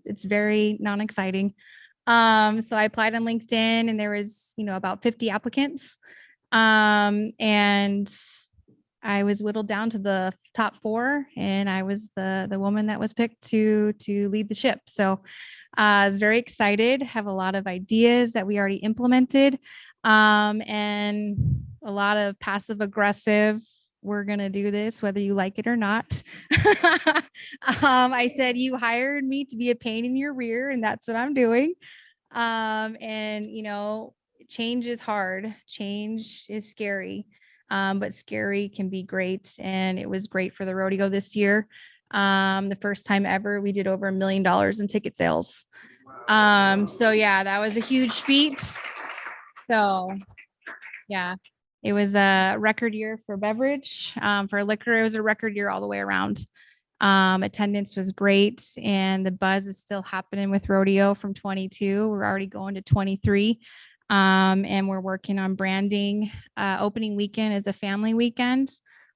It's very non-exciting. So I applied on LinkedIn, and there was, you know, about 50 applicants. And I was whittled down to the top 4, and I was the woman that was picked to lead the ship. So I was very excited, have a lot of ideas that we already implemented, and a lot of passive aggressive. We're going to do this whether you like it or not. I said, you hired me to be a pain in your rear, and that's what I'm doing. And, you know, change is hard. Change is scary, but scary can be great. And it was great for the rodeo this year. The first time ever, we did over $1 million in ticket sales. So yeah, that was a huge feat. So yeah, it was a record year for beverage. For liquor, it was a record year all the way around. Attendance was great, and the buzz is still happening with rodeo from 22. We're already going to 23. And we're working on branding. Opening weekend is a family weekend.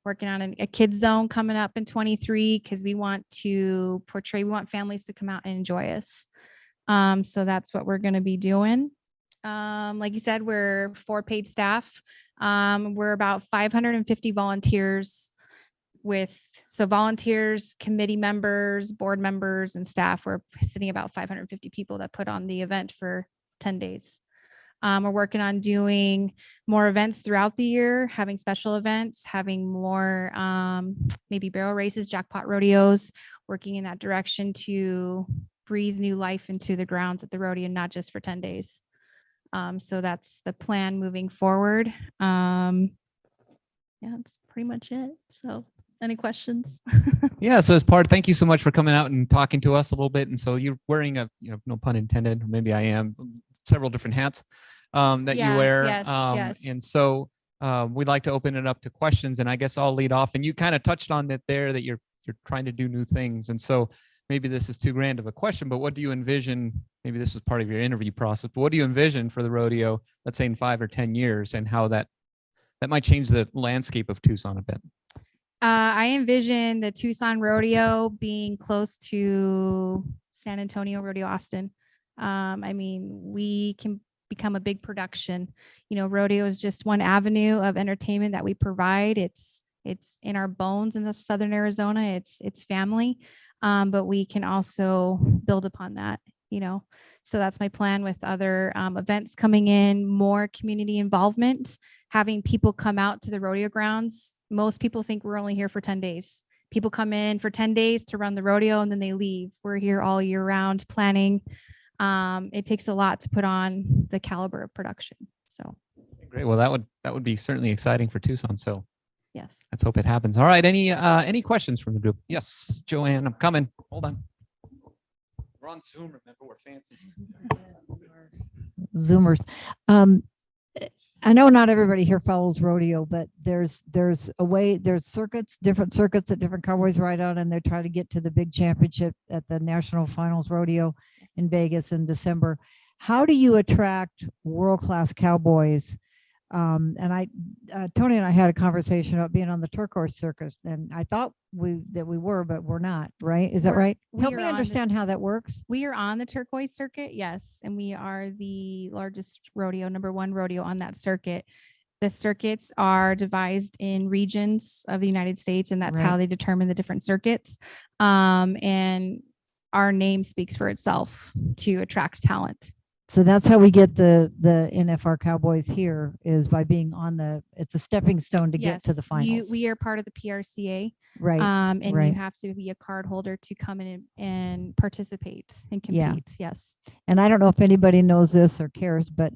Working on a kids zone coming up in 23, because we want to portray, we want families to come out and enjoy us. So that's what we're going to be doing. Like you said, we're 4 paid staff. We're about 550 volunteers so volunteers, committee members, board members, and staff. We're sitting about 550 people that put on the event for 10 days. We're working on doing more events throughout the year, having special events, having more maybe barrel races, jackpot rodeos, working in that direction to breathe new life into the grounds at the rodeo, not just for 10 days. So that's the plan moving forward. Yeah, that's pretty much it. So any questions? Yeah. So thank you so much for coming out and talking to us a little bit. And so you're wearing no pun intended, or maybe I am, several different hats that you wear. Yes. And so we'd like to open it up to questions, and I guess I'll lead off. And you kind of touched on it there, that you're trying to do new things. And so maybe this is too grand of a question, but what do you envision? Maybe this is part of your interview process, but what do you envision for the rodeo, let's say in 5 or 10 years, and how that might change the landscape of Tucson a bit? I envision the Tucson Rodeo being close to San Antonio Rodeo Austin. I mean, we can become a big production. You know, rodeo is just one avenue of entertainment that we provide. It's in our bones in the Southern Arizona. It's family, but we can also build upon that. You know, so that's my plan with other events coming in, more community involvement, having people come out to the rodeo grounds. Most people think we're only here for 10 days. People come in for 10 days to run the rodeo, and then they leave. We're here all year round planning. It takes a lot to put on the caliber of production. So great. Well, that would be certainly exciting for Tucson. So yes, let's hope it happens. All right. Any questions from the group? Yes, Joanne, I'm coming. Hold on. We're on Zoom. Remember, we're fancy. Zoomers. I know not everybody here follows rodeo, but there's a way, there's circuits, different circuits that different cowboys ride on, and they try to get to the big championship at the National Finals Rodeo in Vegas in December. How do you attract world-class cowboys? And Tony and I had a conversation about being on the turquoise circuit, and I thought we were, but we're not, right? Is that We're- right? we Help are me on the- understand how that works. We are on the turquoise circuit, yes, and we are the largest rodeo, #1 rodeo on that circuit. The circuits are devised in regions of the United States, and that's how Right. they determine the different circuits. And our name speaks for itself to attract talent. So that's how we get the NFR Cowboys here, is by being on it's a stepping stone to get to the finals. We are part of the PRCA. Right, And right. you have to be a card holder to come in and participate and Yeah. compete. Yes. And I don't know if anybody knows this or cares, but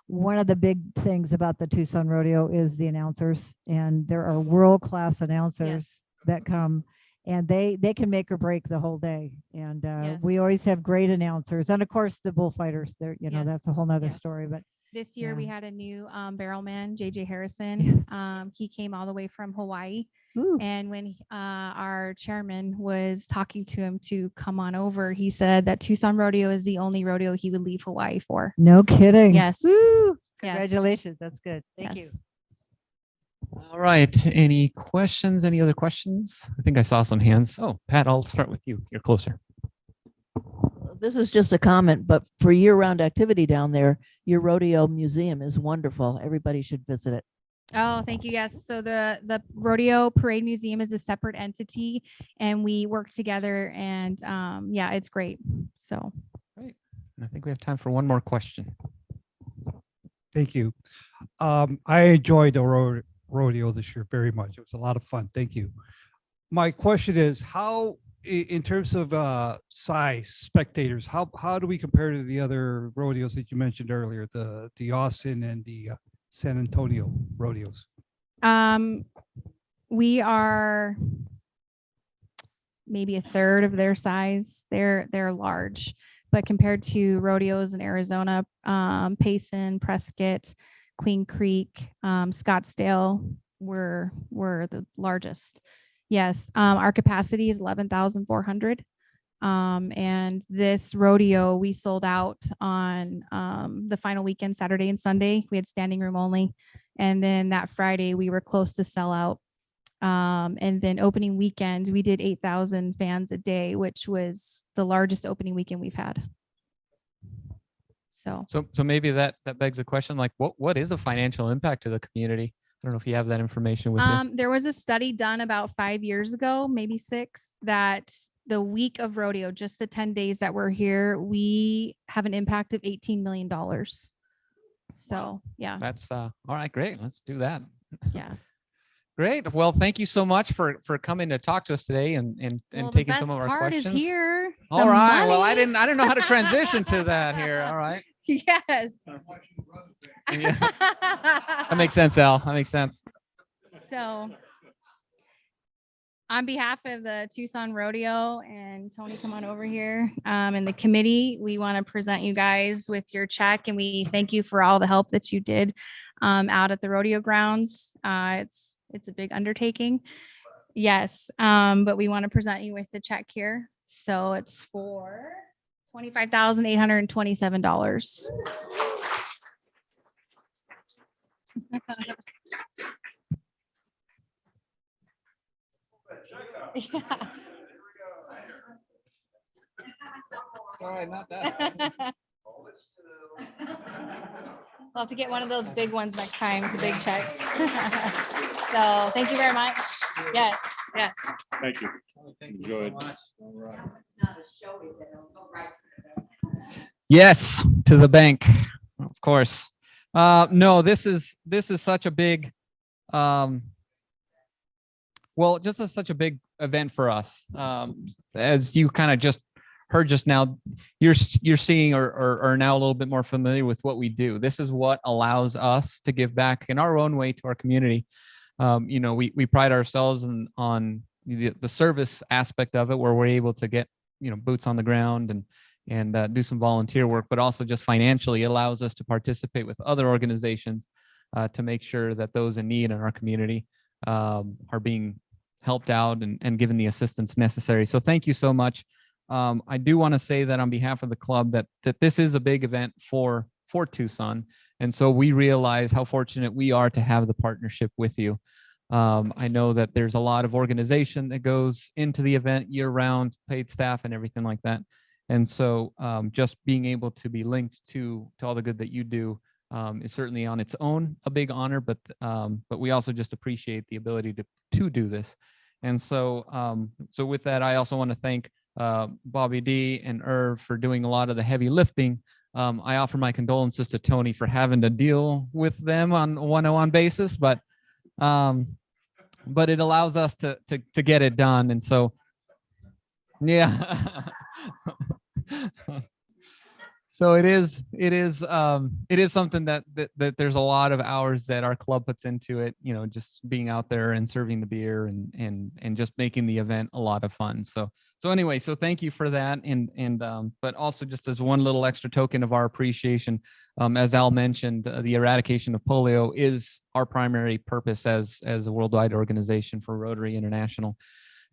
one of the big things about the Tucson Rodeo is the announcers, and there are world-class announcers that come, and they can make or break the whole day. And we always have great announcers, and of course the bullfighters. They're that's a whole nother story. But This year we yeah. had a new barrel man, JJ Harrison. Yes. He came all the way from Hawaii. Ooh. And when our chairman was talking to him to come on over, he said that Tucson Rodeo is the only rodeo he would leave Hawaii for. No kidding. Yes. Woo! Yes. Congratulations. That's good. Thank Yes. you. All right. Any questions? Any other questions? I think I saw some hands. Oh, Pat, I'll start with you. You're closer. This is just a comment, but for year-round activity down there, your rodeo museum is wonderful. Everybody should visit it. Oh, thank you. Yes. So the Rodeo Parade Museum is a separate entity, and we work together, and yeah, it's great. So great. And I think we have time for one more question. Thank you. I enjoyed the rodeo this year very much. It was a lot of fun. Thank you. My question is, how, in terms of size, spectators, how do we compare to the other rodeos that you mentioned earlier, the Austin and the San Antonio rodeos? we are maybe a third of their size. They're large, but compared to rodeos in Arizona, Payson, Prescott, Queen Creek, Scottsdale, we're the largest. Yes, our capacity is 11,400. And this rodeo, we sold out on the final weekend, Saturday and Sunday. We had standing room only. And then that Friday, we were close to sell out. And then opening weekend, we did 8,000 fans a day, which was the largest opening weekend we've had. So maybe that begs a question, like what is the financial impact to the community? I don't know if you have that information with you. there was a study done about 5 years ago, maybe 6, that the week of rodeo, just the 10 days that we're here, we have an impact of $18 million. So yeah. That's all right. Great. Let's do that. Yeah. Great. Well, thank you so much for coming to talk to us today and Well, taking the some of best our part is questions. here. All The right. Well, I money. didn't know how to transition to that here. All right. Yes. That makes sense, Al. That makes sense. So on behalf of the Tucson Rodeo, and Tony, come on over here, and the committee, we want to present you guys with your check, and we thank you for all the help that you did out at the rodeo grounds. It's a big undertaking. Yes, but we want to present you with the check here. So it's for $25,827. Yeah. Sorry, not that. We'll have to get one of those big ones next time, the big checks. So thank you very much. Yes, yes. Thank you. Good. Yes, to the bank, of course. No, this is such a big, just such a big event for us. As you kind of just heard just now, you're seeing or are now a little bit more familiar with what we do. This is what allows us to give back in our own way to our community. We pride ourselves on the service aspect of it, where we're able to get boots on the ground and do some volunteer work, but also just financially allows us to participate with other organizations to make sure that those in need in our community are being helped out and given the assistance necessary. So thank you so much. I do want to say that on behalf of the club that this is a big event for Tucson. And so we realize how fortunate we are to have the partnership with you. I know that there's a lot of organization that goes into the event year round, paid staff and everything like that. And so just being able to be linked to all the good that you do is certainly on its own a big honor, but we also just appreciate the ability to do this. And so so with that, I also want to thank Bobby D and Irv for doing a lot of the heavy lifting. I offer my condolences to Tony for having to deal with them on a one-on-one basis, but it allows us to get it done. And so, yeah. So it is something that there's a lot of hours that our club puts into it, you know, just being out there and serving the beer and just making the event a lot of fun. So anyway, so thank you for that. But also just as one little extra token of our appreciation, as Al mentioned, the eradication of polio is our primary purpose as a worldwide organization for Rotary International.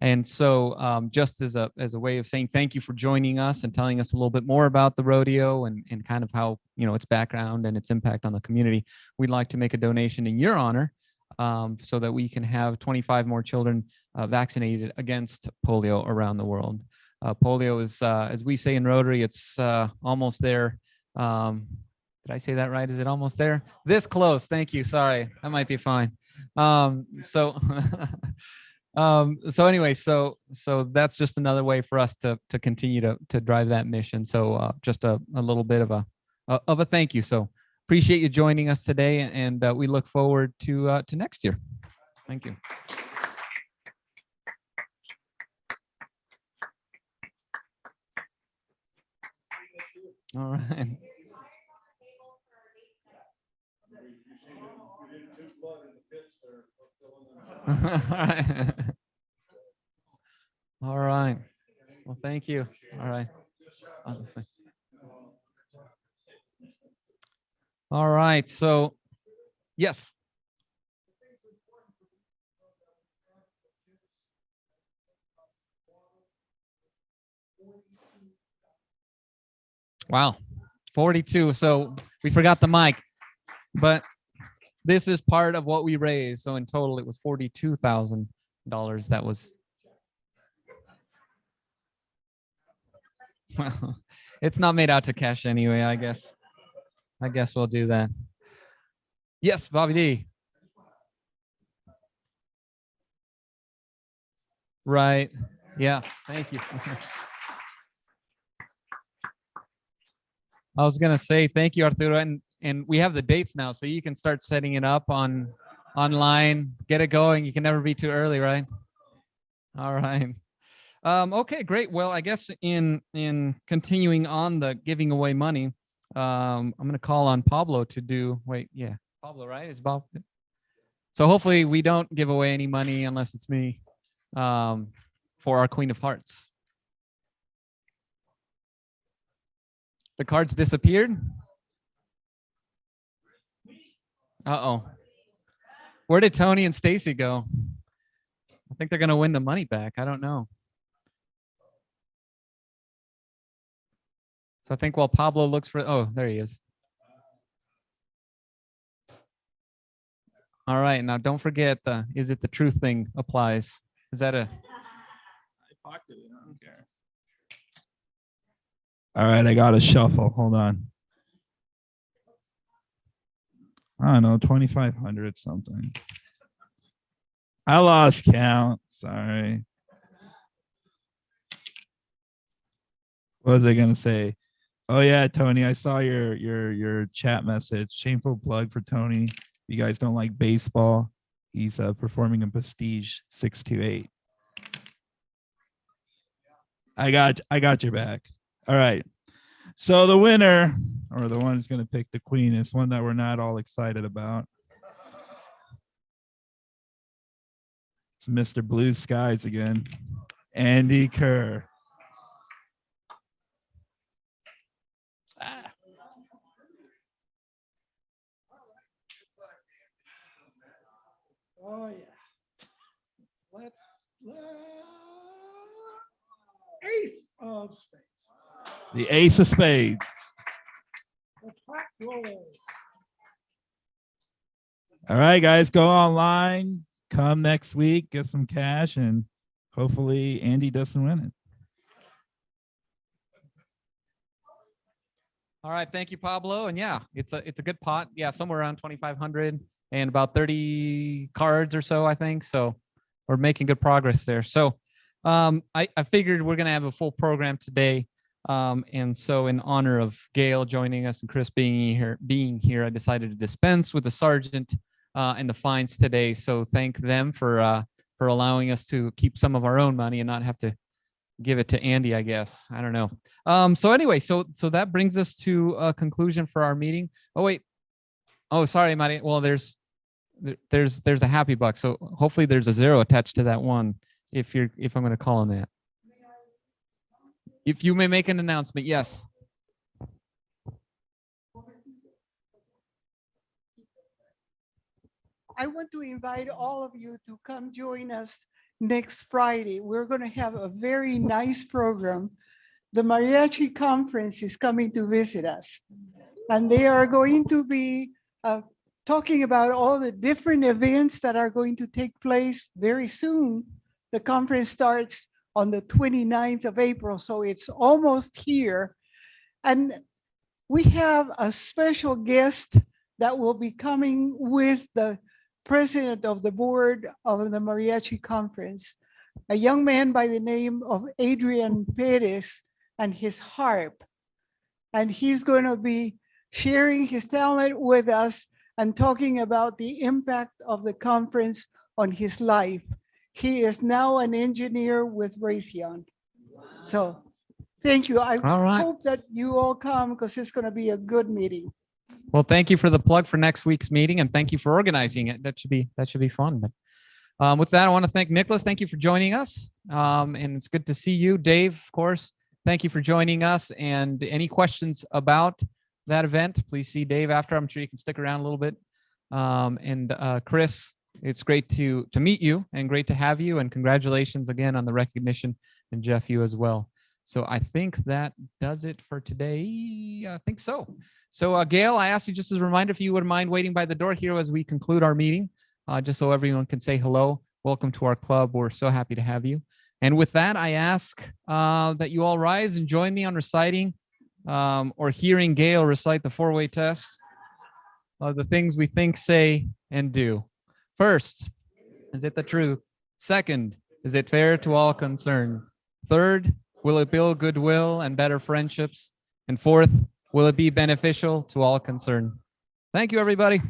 And so just as a way of saying thank you for joining us and telling us a little bit more about the rodeo and kind of how, you know, its background and its impact on the community, we'd like to make a donation in your honor so that we can have 25 more children vaccinated against polio around the world. Polio is, as we say in Rotary, it's almost there. Did I say that right? Is it almost there? This close. Thank you. Sorry, that might be fine. So anyway, so that's just another way for us to continue to drive that mission. So just a little bit of a thank you. So appreciate you joining us today, and we look forward to next year. Thank you. All right. All right. Well, thank you. All right. This way. All right. So, yes. Wow. 42. So we forgot the mic, but this is part of what we raised. So in total, it was $42,000. That was. Well, it's not made out to cash anyway, I guess. I guess we'll do that. Yes, Bobby D. Right. Yeah. Thank you. I was gonna say thank you, Arturo, and we have the dates now, so you can start setting it up online. Get it going. You can never be too early, right? All right. Okay, great. Well, I guess in continuing on the giving away money, I'm gonna call on Pablo to do. Wait, yeah, Pablo, right? Is Bob? So hopefully we don't give away any money unless it's me, for our Queen of Hearts. The cards disappeared. Uh-oh. Where did Tony and Stacey go? I think they're gonna win the money back. I don't know. So I think while Pablo looks for, oh, there he is. All right, now don't forget the, is it the truth thing applies? Is that a? I pocked it, I don't care. All right, I got to shuffle. Hold on. I don't know, 2,500 something. I lost count. Sorry. What was I gonna say? Oh yeah, Tony, I saw your chat message. Shameful plug for Tony. You guys don't like baseball. He's performing in Prestige 628. I got your back. All right. So the winner, or the one who's going to pick the queen, is one that we're not all excited about. It's Mr. Blue Skies again. Andy Kerr. Oh, yeah. Let's ace of spades. The ace of spades. The clock rolls. All right, guys, go online. Come next week, get some cash, and hopefully Andy doesn't win it. All right, thank you, Pablo. And yeah, it's a good pot. Yeah, somewhere around 2,500 and about 30 cards or so, I think. So we're making good progress there. So I figured we're gonna have a full program today. And so in honor of Gail joining us and Chris being here, I decided to dispense with the sergeant and the fines today. So thank them for allowing us to keep some of our own money and not have to give it to Andy, I guess. I don't know. So anyway, so that brings us to a conclusion for our meeting. Oh, wait. Oh, sorry, Maddie. Well, there's a happy buck. So hopefully there's a 0 attached to that one if I'm going to call on that. If you may make an announcement, yes. I want to invite all of you to come join us next Friday. We're going to have a very nice program. The Mariachi Conference is coming to visit us, and they are going to be talking about all the different events that are going to take place very soon. The conference starts on the 29th of April, so it's almost here. And we have a special guest that will be coming with the president of the board of the Mariachi Conference, a young man by the name of Adrian Perez and his harp. And he's going to be sharing his talent with us and talking about the impact of the conference on his life. He is now an engineer with Raytheon. So thank you. I hope that you all come because it's going to be a good meeting. Well, thank you for the plug for next week's meeting, and thank you for organizing it. That should be fun. But with that, I want to thank Nicholas. Thank you for joining us, and it's good to see you, Dave. Of course, thank you for joining us. And any questions about that event, please see Dave after. I'm sure you can stick around a little bit. And Chris, it's great to meet you and great to have you. And congratulations again on the recognition, and Jeff, you as well. So I think that does it for today. I think so. So Gail, I asked you just as a reminder, if you wouldn't mind waiting by the door here as we conclude our meeting, just so everyone can say hello. Welcome to our club. We're so happy to have you. And with that, I ask that you all rise and join me on reciting or hearing Gail recite the 4-way test of the things we think, say, and do. First, is it the truth? Second, is it fair to all concerned? Third, will it build goodwill and better friendships? And fourth, will it be beneficial to all concerned? Thank you, everybody.